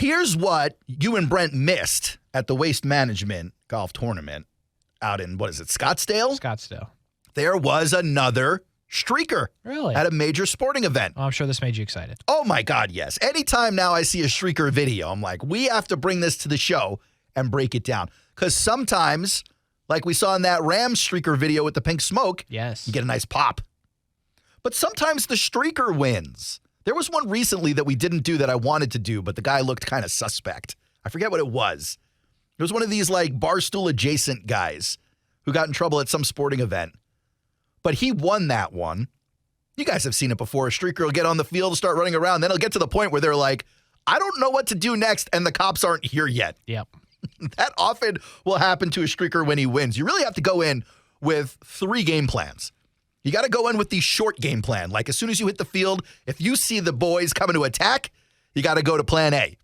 here's what you and Brent missed at the Waste Management golf tournament out in, Scottsdale? Scottsdale. There was another streaker. Really? At a major sporting event. Oh, I'm sure this made you excited. Oh, my God, yes. Anytime now I see a streaker video, I'm like, we have to bring this to the show and break it down. Because sometimes, like we saw in that Rams streaker video with the pink smoke, yes, you get a nice pop. But sometimes the streaker wins. There was one recently that we didn't do that I wanted to do, but the guy looked kind of suspect. I forget what it was. It was one of these like Barstool adjacent guys who got in trouble at some sporting event. But he won that one. You guys have seen it before. A streaker will get on the field, start running around. Then it'll get to the point where they're like, I don't know what to do next, and the cops aren't here yet. Yep. That often will happen to a streaker when he wins. You really have to go in with 3 game plans. You got to go in with the short game plan. Like as soon as you hit the field, if you see the boys coming to attack, you got to go to plan A.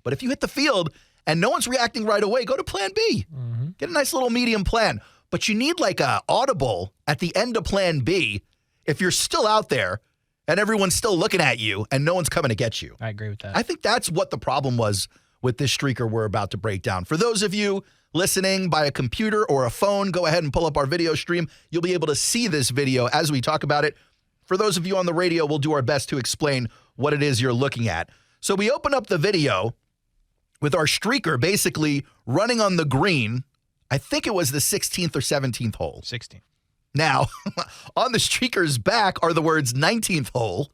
But if you hit the field and no one's reacting right away, go to plan B. Mm-hmm. Get a nice little medium plan. But you need like a audible at the end of plan B if you're still out there and everyone's still looking at you and no one's coming to get you. I agree with that. I think that's what the problem was with this streaker we're about to break down. For those of you listening by a computer or a phone, go ahead and pull up our video stream. You'll be able to see this video as we talk about it. For those of you on the radio, we'll do our best to explain what it is you're looking at. So we open up the video with our streaker basically running on the green. I think it was the 16th or 17th hole. 16th. Now, on the streaker's back are the words 19th hole.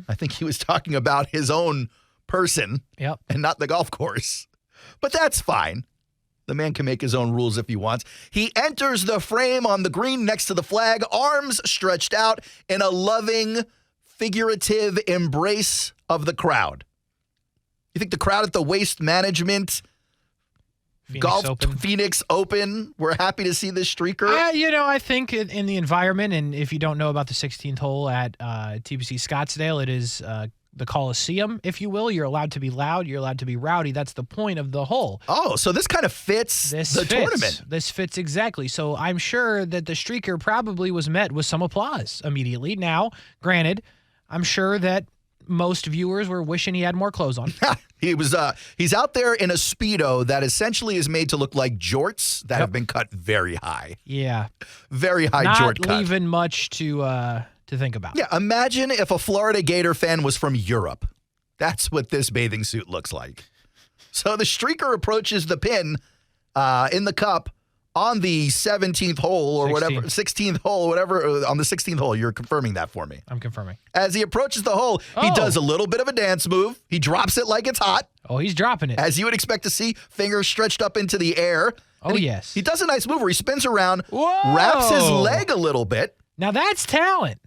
I think he was talking about his own person and not the golf course. But that's fine. The man can make his own rules if he wants. He enters the frame on the green next to the flag, arms stretched out in a loving, figurative embrace of the crowd. You think the crowd at the Waste Management Phoenix Open, we're happy to see this streaker? I think in the environment, and if you don't know about the 16th hole at TPC Scottsdale, it is the Coliseum, if you will. You're allowed to be loud. You're allowed to be rowdy. That's the point of the hole. Oh, so this kind of fits tournament. This fits exactly. So I'm sure that the streaker probably was met with some applause immediately. Now, granted, I'm sure that most viewers were wishing he had more clothes on. He's out there in a Speedo that essentially is made to look like jorts that have been cut very high. Yeah. Very high jort cut. Not leaving much to think about. Yeah, imagine if a Florida Gator fan was from Europe. That's what this bathing suit looks like. So the streaker approaches the pin in the cup on the 17th hole or 16th hole, whatever, on the 16th hole. You're confirming that for me. I'm confirming. As he approaches the hole, he does a little bit of a dance move. He drops it like it's hot. Oh, he's dropping it. As you would expect to see, fingers stretched up into the air. Yes. He does a nice move where he spins around, Whoa. wraps his leg a little bit. Now that's talent.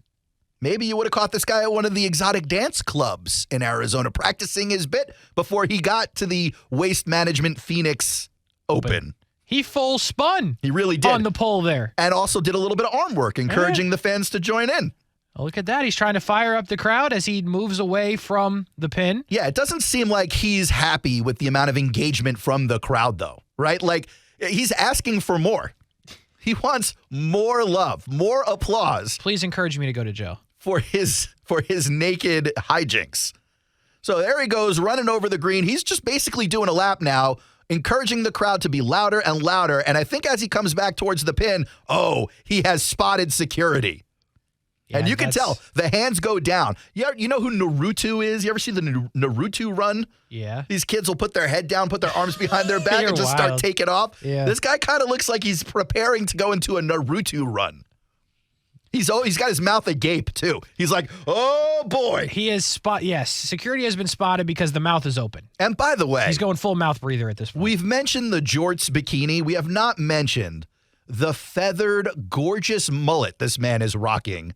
Maybe you would have caught this guy at one of the exotic dance clubs in Arizona practicing his bit before he got to the Waste Management Phoenix Open. He full spun. He really did. On the pole there. And also did a little bit of arm work, encouraging the fans to join in. Oh, look at that. He's trying to fire up the crowd as he moves away from the pin. Yeah, it doesn't seem like he's happy with the amount of engagement from the crowd, though, right? Like, he's asking for more. He wants more love, more applause. Please encourage me to go to jail. For his naked hijinks. So there he goes, running over the green. He's just basically doing a lap now, encouraging the crowd to be louder and louder. And I think as he comes back towards the pin, he has spotted security. Yeah, and you can tell the hands go down. You know who Naruto is? You ever see the Naruto run? Yeah. These kids will put their head down, put their arms behind their back, and just start taking off. Yeah. This guy kind of looks like he's preparing to go into a Naruto run. He's got his mouth agape, too. He's like, oh, boy. He is yes, security has been spotted because the mouth is open. And by the way, he's going full mouth breather at this point. We've mentioned the jorts bikini. We have not mentioned the feathered, gorgeous mullet this man is rocking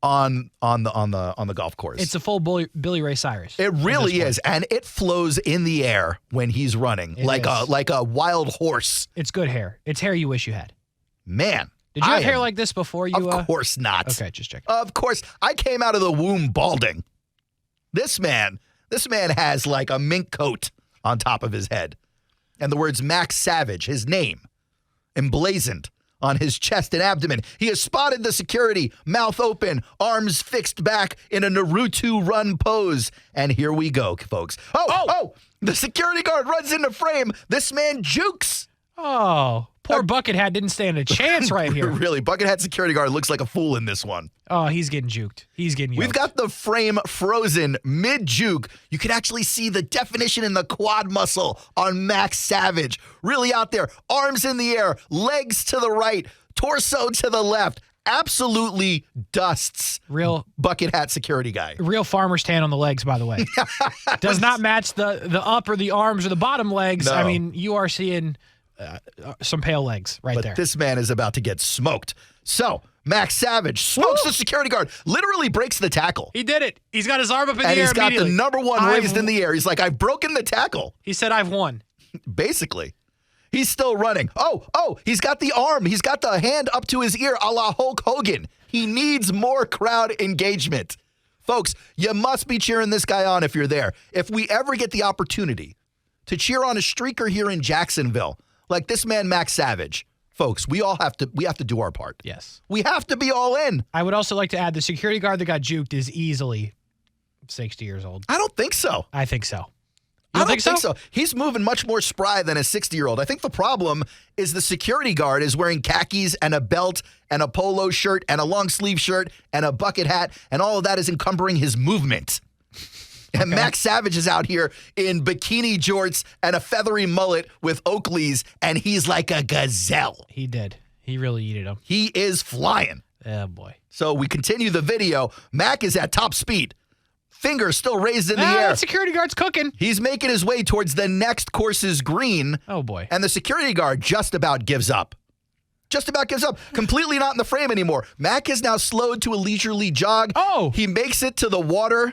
on the golf course. It's a full Billy Ray Cyrus. It really is, and it flows in the air when he's running like a wild horse. It's good hair. It's hair you wish you had. Man. Did you have hair like this before you? Of course not. Okay, just checking. Of course. I came out of the womb balding. This man has like a mink coat on top of his head. And the words Max Savage, his name, emblazoned on his chest and abdomen. He has spotted the security, mouth open, arms fixed back in a Naruto run pose. And here we go, folks. Oh! The security guard runs into frame. This man jukes. Oh, poor Bucket Hat didn't stand a chance right here. Really, Bucket Hat security guard looks like a fool in this one. Oh, he's getting juked. He's getting yoked. We've got the frame frozen mid-juke. You can actually see the definition in the quad muscle on Max Savage. Really out there. Arms in the air, legs to the right, torso to the left. Absolutely dusts real Bucket Hat security guy. Real farmer's tan on the legs, by the way. Does not match the up or the arms or the bottom legs. No. I mean, you are seeing some pale legs right there. But this man is about to get smoked. So, Max Savage smokes the security guard, literally breaks the tackle. He did it. He's got his arm up in the air And he's got the immediately. number one raised in the air. He's like, I've broken the tackle. He said, I've won. Basically. He's still running. Oh, he's got the arm. He's got the hand up to his ear a la Hulk Hogan. He needs more crowd engagement. Folks, you must be cheering this guy on if you're there. If we ever get the opportunity to cheer on a streaker here in Jacksonville, like this man, Max Savage, folks, we have to do our part. Yes. We have to be all in. I would also like to add the security guard that got juked is easily 60 years old. I don't think so. I think so. I You don't think so? He's moving much more spry than a 60-year-old. I think the problem is the security guard is wearing khakis and a belt and a polo shirt and a long sleeve shirt and a bucket hat, and all of that is encumbering his movement. And Max Savage is out here in bikini jorts and a feathery mullet with Oakleys, and he's like a gazelle. He did. He really eated him. He is flying. Oh, boy. So we continue the video. Mac is at top speed. Finger still raised in the air. That security guard's cooking. He's making his way towards the next course's green. Oh, boy. And the security guard just about gives up. Just about gives up. Completely not in the frame anymore. Mac is now slowed to a leisurely jog. Oh. He makes it to the water.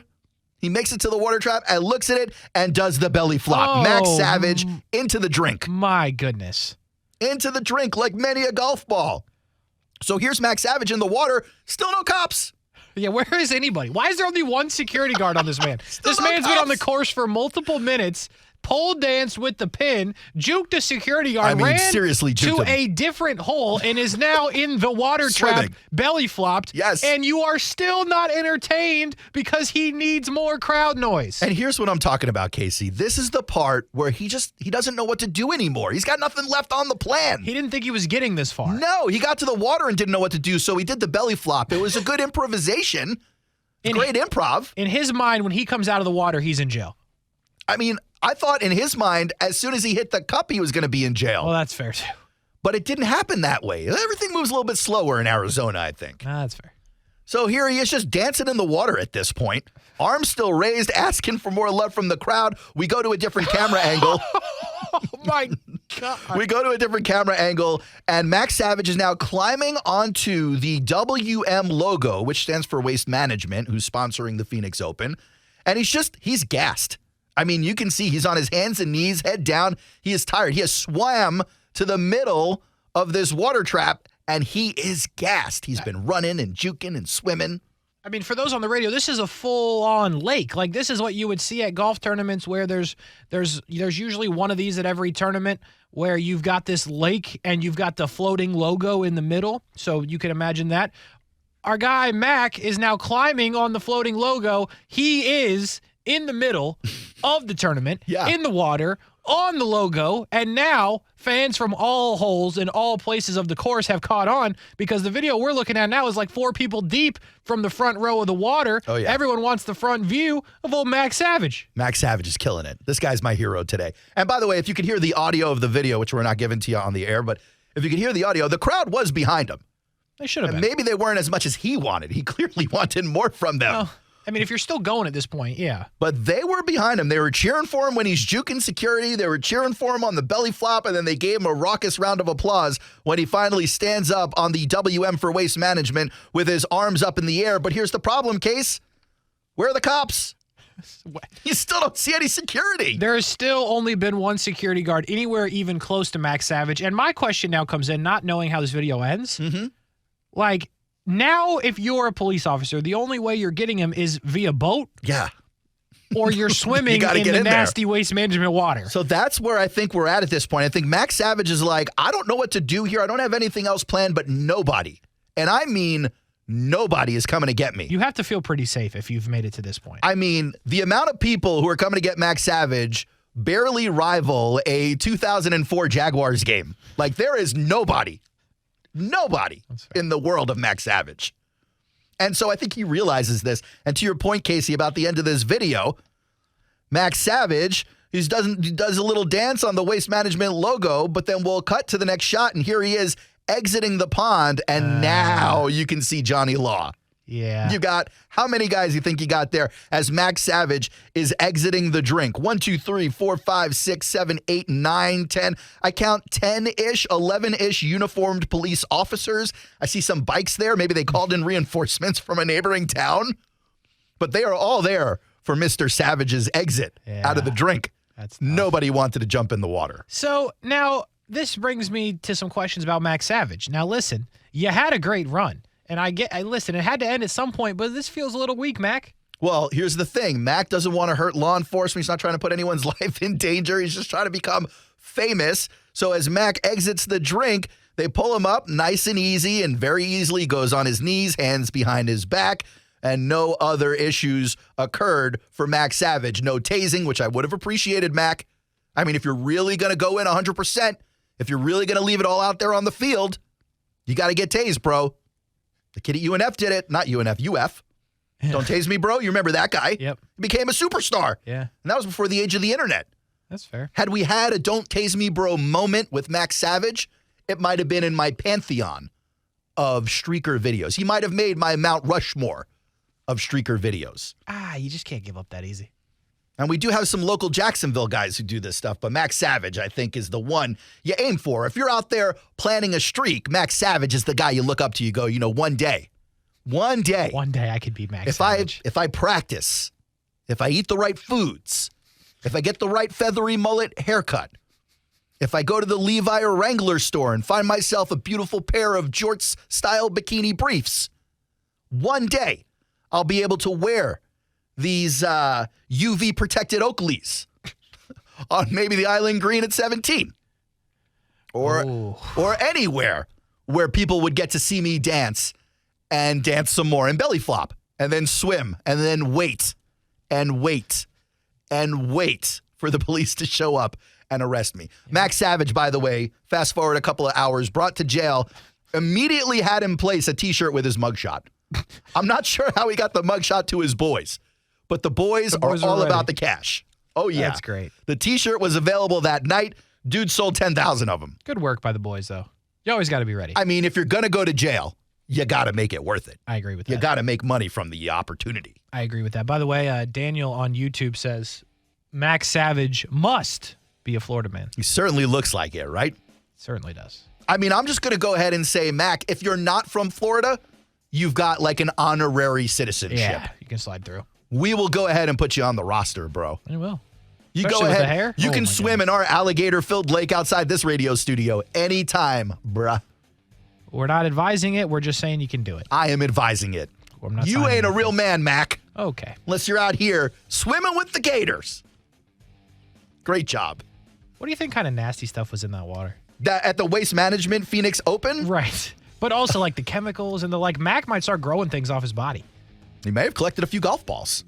He makes it to the water trap and looks at it and does the belly flop. Oh, Max Savage into the drink. My goodness. Into the drink like many a golf ball. So here's Max Savage in the water. Still no cops. Yeah, where is anybody? Why is there only one security guard on this man? This no man's been on the cops. course for multiple minutes, pole danced with the pin, juked a security guard, I mean, ran seriously, to juked him. a different hole, and is now in the water trap, Swimming. belly flopped. Yes. And you are still not entertained because he needs more crowd noise. And here's what I'm talking about, Casey. This is the part where he doesn't know what to do anymore. He's got nothing left on the plan. He didn't think he was getting this far. No, he got to the water and didn't know what to do, so he did the belly flop. It was a good improvisation. Great improv. In his mind, when he comes out of the water, he's in jail. I mean, I thought in his mind, as soon as he hit the cup, he was going to be in jail. Well, that's fair, too. But it didn't happen that way. Everything moves a little bit slower in Arizona, I think. That's fair. So here he is just dancing in the water at this point. Arms still raised, asking for more love from the crowd. We go to a different camera angle. Oh, my God. We go to a different camera angle, and Max Savage is now climbing onto the WM logo, which stands for Waste Management, who's sponsoring the Phoenix Open. And he's gassed. I mean, you can see he's on his hands and knees, head down. He is tired. He has swam to the middle of this water trap, and he is gassed. He's been running and juking and swimming. I mean, for those on the radio, this is a full-on lake. Like, this is what you would see at golf tournaments where there's usually one of these at every tournament where you've got this lake and you've got the floating logo in the middle. So you can imagine that. Our guy, Mac, is now climbing on the floating logo. He is in the middle of the tournament, in the water, on the logo, and now fans from all holes and all places of the course have caught on because the video we're looking at now is like 4 people deep from the front row of the water. Oh, yeah. Everyone wants the front view of old Max Savage. Max Savage is killing it. This guy's my hero today. And by the way, if you could hear the audio of the video, which we're not giving to you on the air, but if you could hear the audio, the crowd was behind him. They should have And been. maybe they weren't as much as he wanted. He clearly wanted more from them. Well, I mean, if you're still going at this point, yeah. But they were behind him. They were cheering for him when he's juking security. They were cheering for him on the belly flop, and then they gave him a raucous round of applause when he finally stands up on the WM for Waste Management with his arms up in the air. But here's the problem, Case. Where are the cops? You still don't see any security. There has still only been one security guard anywhere even close to Max Savage. And my question now comes in, not knowing how this video ends. Mm-hmm. Like, now if you're a police officer, the only way you're getting him is via boat. Yeah. or you're swimming in get the in there. nasty waste management water. So that's where I think we're at this point. I think Max Savage is like, I don't know what to do here. I don't have anything else planned, but nobody, and I mean nobody, is coming to get me. You have to feel pretty safe if you've made it to this point. I mean, the amount of people who are coming to get Max Savage barely rival a 2004 Jaguars game. Like, there is nobody in the world of Max Savage. And so I think he realizes this. And to your point, Kasey, about the end of this video, Max Savage, he does a little dance on the Waste Management logo, but then we'll cut to the next shot, and here he is exiting the pond, and now you can see Johnny Law. Yeah. You got, how many guys you think you got there as Max Savage is exiting the drink? 1, 2, 3, 4, 5, 6, 7, 8, 9, 10. I count 10-ish, 11-ish uniformed police officers. I see some bikes there. Maybe they called in reinforcements from a neighboring town. But they are all there for Mr. Savage's exit out of the drink. That's tough. Nobody wanted to jump in the water. So now this brings me to some questions about Max Savage. Now listen, you had a great run. And listen, it had to end at some point, but this feels a little weak, Mac. Well, here's the thing. Mac doesn't want to hurt law enforcement. He's not trying to put anyone's life in danger. He's just trying to become famous. So as Mac exits the drink, they pull him up nice and easy, and very easily goes on his knees, hands behind his back, and no other issues occurred for Max Savage. No tasing, which I would have appreciated, Mac. I mean, if you're really going to go in 100%, if you're really going to leave it all out there on the field, you got to get tased, bro. The kid at UNF did it. Not UNF, UF. Don't tase me, bro. You remember that guy? Yep. He became a superstar. Yeah. And that was before the age of the internet. That's fair. Had we had a don't tase me, bro moment with Max Savage, it might have been in my pantheon of streaker videos. He might have made my Mount Rushmore of streaker videos. You just can't give up that easy. And we do have some local Jacksonville guys who do this stuff, but Max Savage, I think, is the one you aim for. If you're out there planning a streak, Max Savage is the guy you look up to. You go, one day I could be Max Savage. If I practice, if I eat the right foods, if I get the right feathery mullet haircut, if I go to the Levi or Wrangler store and find myself a beautiful pair of jorts-style bikini briefs, one day I'll be able to wear these UV-protected Oakleys on maybe the Island Green at 17. Or anywhere where people would get to see me dance and dance some more and belly flop and then swim and then wait and wait and wait for the police to show up and arrest me. Yeah. Max Savage, by the way, fast forward a couple of hours, brought to jail, immediately had in place a T-shirt with his mugshot. I'm not sure how he got the mugshot to his boys, but the boys are all about the cash. Oh, yeah. That's great. The T-shirt was available that night. Dude sold 10,000 of them. Good work by the boys, though. You always got to be ready. I mean, if you're going to go to jail, you got to make it worth it. I agree with that. You got to make money from the opportunity. I agree with that. By the way, Daniel on YouTube says, Max Savage must be a Florida man. He certainly looks like it, right? Certainly does. I mean, I'm just going to go ahead and say, Mac, if you're not from Florida, you've got like an honorary citizenship. Yeah, you can slide through. We will go ahead and put you on the roster, bro. I will. You Especially go ahead. With the hair? You can swim in our alligator-filled lake outside this radio studio anytime, bruh. We're not advising it. We're just saying you can do it. I am advising it. I'm not You ain't a real man, Mac. Okay. Unless you're out here swimming with the gators. Great job. What do you think kind of nasty stuff was in that water? That at the Waste Management Phoenix Open? Right. But also like the chemicals and Mac might start growing things off his body. He may have collected a few golf balls.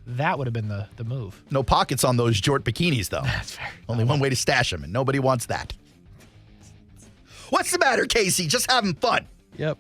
That would have been the move. No pockets on those jort bikinis, though. That's fair. Only one way to stash them, and nobody wants that. What's the matter, Kasey? Just having fun. Yep.